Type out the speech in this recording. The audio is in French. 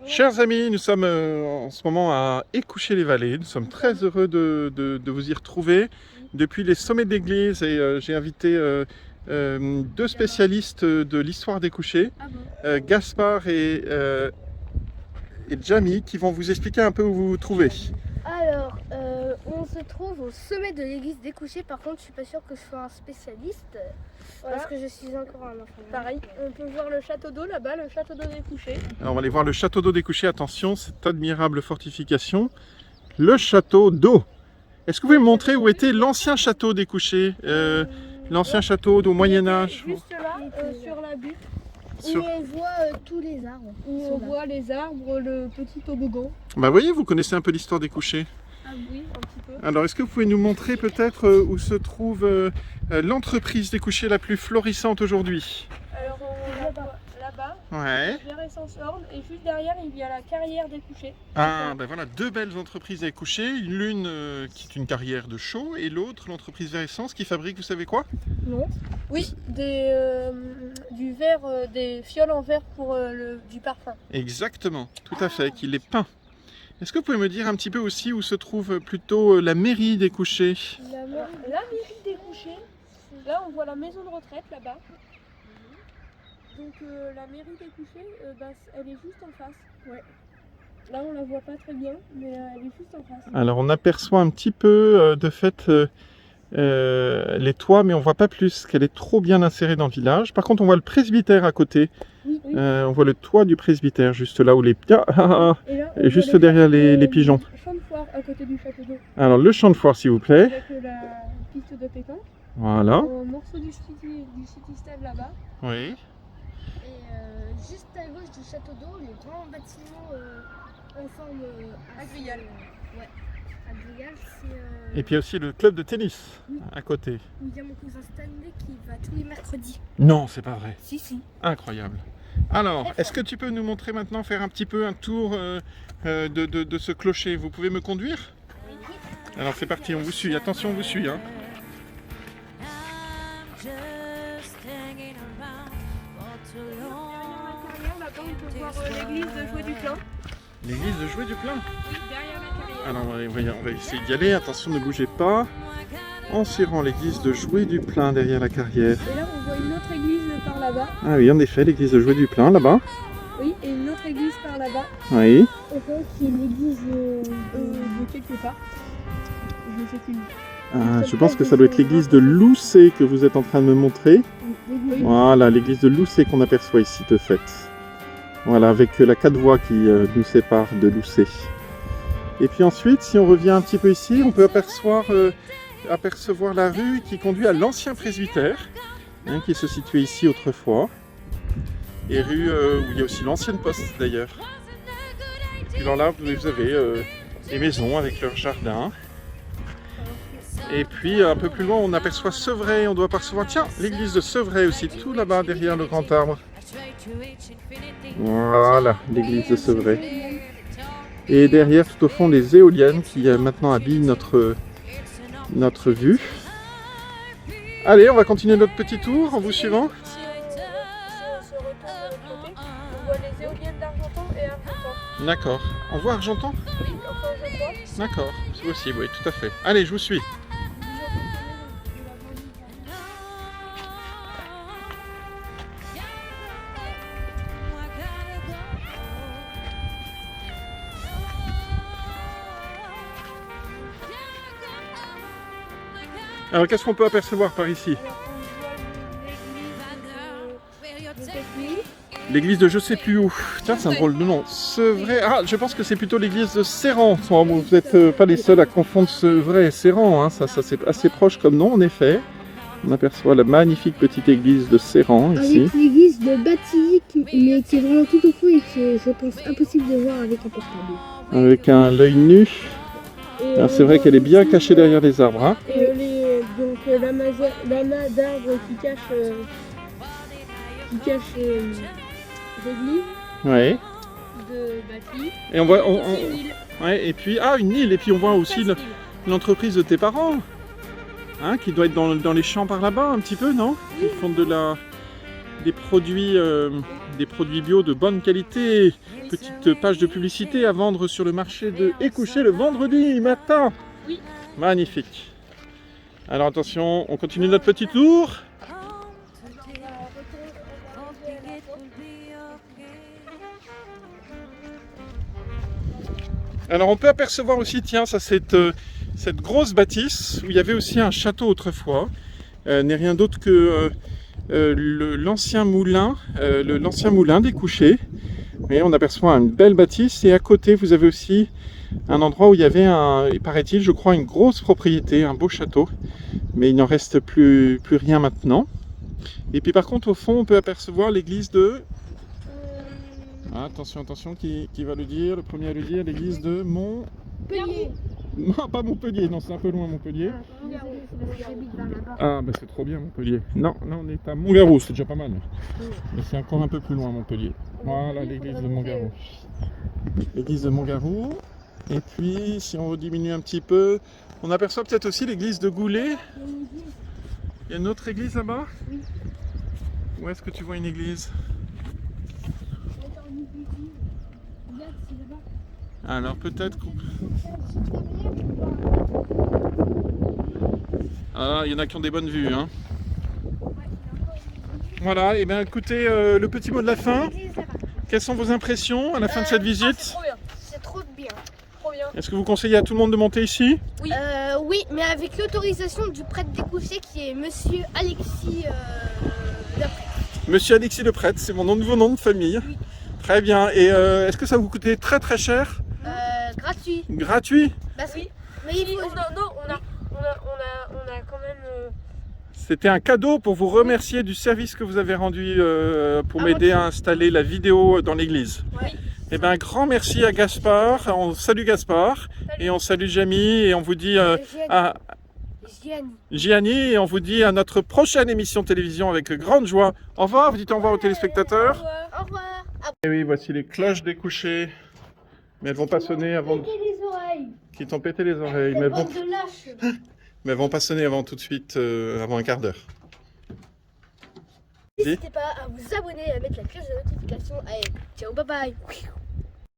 Chers amis, nous sommes en ce moment à Écouché-les-Vallées. Nous sommes très heureux de vous y retrouver depuis les sommets d'église et j'ai invité deux spécialistes de l'histoire des couchers, Gaspard et Jamie, qui vont vous expliquer un peu où vous vous trouvez. Alors, on se trouve au sommet de l'église des Couchers. Par contre, je suis pas sûre que je sois un spécialiste parce que je suis encore un enfant. Pareil, on peut voir le château d'eau là-bas, le château d'eau des Couchers. Alors on va aller voir le château d'eau des Couchers. Attention, cette admirable fortification. Le château d'eau. Est-ce que vous pouvez me montrer où était l'ancien château des Couchers, l'ancien château au Moyen-Âge? Juste là, sur la butte, Où on voit tous les arbres. où on voit les arbres, le petit toboggan. Bah voyez, vous connaissez un peu l'histoire des Couchers. Ah oui, un petit peu. Alors, est-ce que vous pouvez nous montrer peut-être où se trouve l'entreprise des couchers la plus florissante aujourd'hui? Alors on la voit là-bas, Ouais. vers Essence-Orne, et juste derrière il y a la carrière des Couchers. Ah, ben voilà, deux belles entreprises des couchers. L'une qui est une carrière de chaux et l'autre, l'entreprise Veressence, qui fabrique, vous savez quoi? Non. Oui, du verre, des fioles en verre pour du parfum. Exactement, tout à fait, qui les peint. Est-ce que vous pouvez me dire un petit peu aussi où se trouve plutôt la mairie des couchers? La mairie des Couchers, là on voit la maison de retraite là-bas. Donc la mairie des Couchers, elle est juste en face. Ouais. Là on la voit pas très bien, mais elle est juste en face. Alors, on aperçoit un petit peu de fait les toits, mais on voit pas plus, qu'elle est trop bien insérée dans le village. Par contre, on voit le presbytère à côté. Oui. On voit le toit du presbytère, juste là où les... Et, là, on Et juste voit derrière les pigeons. Le champ de foire à côté du château d'eau. Alors, le champ de foire, s'il vous plaît. Avec la piste de pétanque. Voilà. Un morceau du city stade là-bas. Oui. Et juste à gauche du château d'eau, les grands bâtiments en forme Agricole. Ouais, agricole, c'est Et puis il y a aussi le club de tennis à côté. il y a mon cousin Stanley qui va tous les mercredis. Non, c'est pas vrai. Si. Incroyable. Alors, est-ce que tu peux nous montrer maintenant, faire un petit peu un tour de ce clocher? Vous pouvez me conduire? Alors c'est parti, on vous suit. Attention, on vous suit. Hein. Là-bas, on peut voir l'église de Jouer du Plein. L'église de Jouer du Plein. Oui, derrière la carrière. Alors on va essayer d'y aller. Attention, ne bougez pas. En suivant l'église de Jouer du Plein derrière la carrière. Et là, on voit une autre église par là-bas. Ah oui, en effet, l'église de Jouer du Plein là-bas. Oui, et une autre église par là-bas. Oui. Qui est l'église De quelque part. Je sais plus. Je pense que ça doit être l'église de Loussé que vous êtes en train de me montrer. Voilà, l'église de Loussé qu'on aperçoit ici de fait. Voilà, avec la 4 voies qui nous sépare de Loussé. Et puis ensuite, si on revient un petit peu ici, on peut apercevoir la rue qui conduit à l'ancien presbytère, qui se situait ici autrefois. Et rue où il y a aussi l'ancienne poste d'ailleurs. Et alors là, vous avez les maisons avec leur jardin. Et puis un peu plus loin, on aperçoit Sevray. On doit apercevoir, tiens, l'église de Sevray aussi, tout là-bas derrière le grand arbre. Voilà, l'église de Sevray. Et derrière, tout au fond, les éoliennes qui maintenant habillent notre vue. Allez, on va continuer notre petit tour en vous suivant. Si on se retourne de l'autre côté, on voit les éoliennes d'Argentan et Argentan. D'accord. On voit Argentan? Oui, enfin je crois. D'accord, c'est possible, oui, tout à fait. Allez, je vous suis. Alors, qu'est-ce qu'on peut apercevoir par ici? L'église de je sais plus où. Tiens, c'est un drôle de nom. Sevray. Ah, je pense que c'est plutôt l'église de Serran. Vous n'êtes pas les seuls à confondre Sevray et Serran. Hein. Ça c'est assez proche comme nom, en effet. On aperçoit la magnifique petite église de Serran ici. Avec l'église de Batilly, mais qui est vraiment tout au fond et qui est, je pense, impossible de voir avec un portable. Avec l'œil nu. Alors c'est vrai qu'elle est bien cachée derrière les arbres. Hein. Et l'amas d'arbres qui cache l'église Ouais. de Batilly. Et on voit. C'est une île. Ouais, et puis. Ah, une île. Et puis on voit aussi l'entreprise de tes parents. Hein, qui doit être dans les champs par là-bas un petit peu, non? Ils font de la des produits bio de bonne qualité. Petite page de publicité à vendre sur le marché de Écouché le vendredi matin. Oui. Magnifique. Alors attention, on continue notre petit tour. Alors on peut apercevoir aussi, tiens, ça c'est cette grosse bâtisse où il y avait aussi un château autrefois. N'est rien d'autre que l'ancien moulin des Couchés. Et on aperçoit une belle bâtisse et à côté vous avez aussi un endroit où il y avait, paraît-il, je crois, une grosse propriété, un beau château. Mais il n'en reste plus rien maintenant. Et puis par contre au fond on peut apercevoir l'église de... Ah, attention, qui va le dire, le premier à le dire, l'église de Montpellier. Non, pas Montpellier, non, c'est un peu loin Montpellier. Ah, bah c'est trop bien Montpellier. Non, là on est à Montgarou, c'est déjà pas mal. Mais c'est encore un peu plus loin Montpellier. Voilà l'église de Montgarou. L'église de Montgarou. Et puis, si on diminue un petit peu, on aperçoit peut-être aussi l'église de Goulet. Il y a une autre église là-bas? Oui. Où est-ce que tu vois une église? Alors peut-être qu'on... Ah, il y en a qui ont des bonnes vues, hein. Voilà, et bien écoutez, le petit mot de la fin. Quelles sont vos impressions à la fin de cette visite? C'est trop bien. C'est trop bien. Trop bien. Est-ce que vous conseillez à tout le monde de monter ici? Oui. Oui, mais avec l'autorisation du prêtre d'Écouché qui est Monsieur Alexis Leprêtre. Monsieur Alexis le prêtre, c'est mon nouveau nom de famille. Oui. Très bien. Et est-ce que ça vous coûtait très très cher? Gratuit. Gratuit? Bah, Oui. Mais il faut... On a quand même... C'était un cadeau pour vous remercier du service que vous avez rendu pour m'aider à installer la vidéo dans l'église. Oui. Eh bien, un grand merci à Gaspard. On salue Gaspard. Et on salue Jamie. Et on vous dit à Gianni. Et on vous dit à notre prochaine émission de télévision avec grande joie. Au revoir. Vous dites au revoir aux téléspectateurs. Au revoir. Et oui, voici les cloches des couchers. Mais elles vont pas sonner avant... Péter les oreilles. Qui t'ont pété les oreilles. Mais elles vont... Bande de lâches. Mais elles vont pas sonner avant tout de suite, avant un quart d'heure. N'hésitez pas à vous abonner et à mettre la cloche de notification. Allez, ciao, bye bye.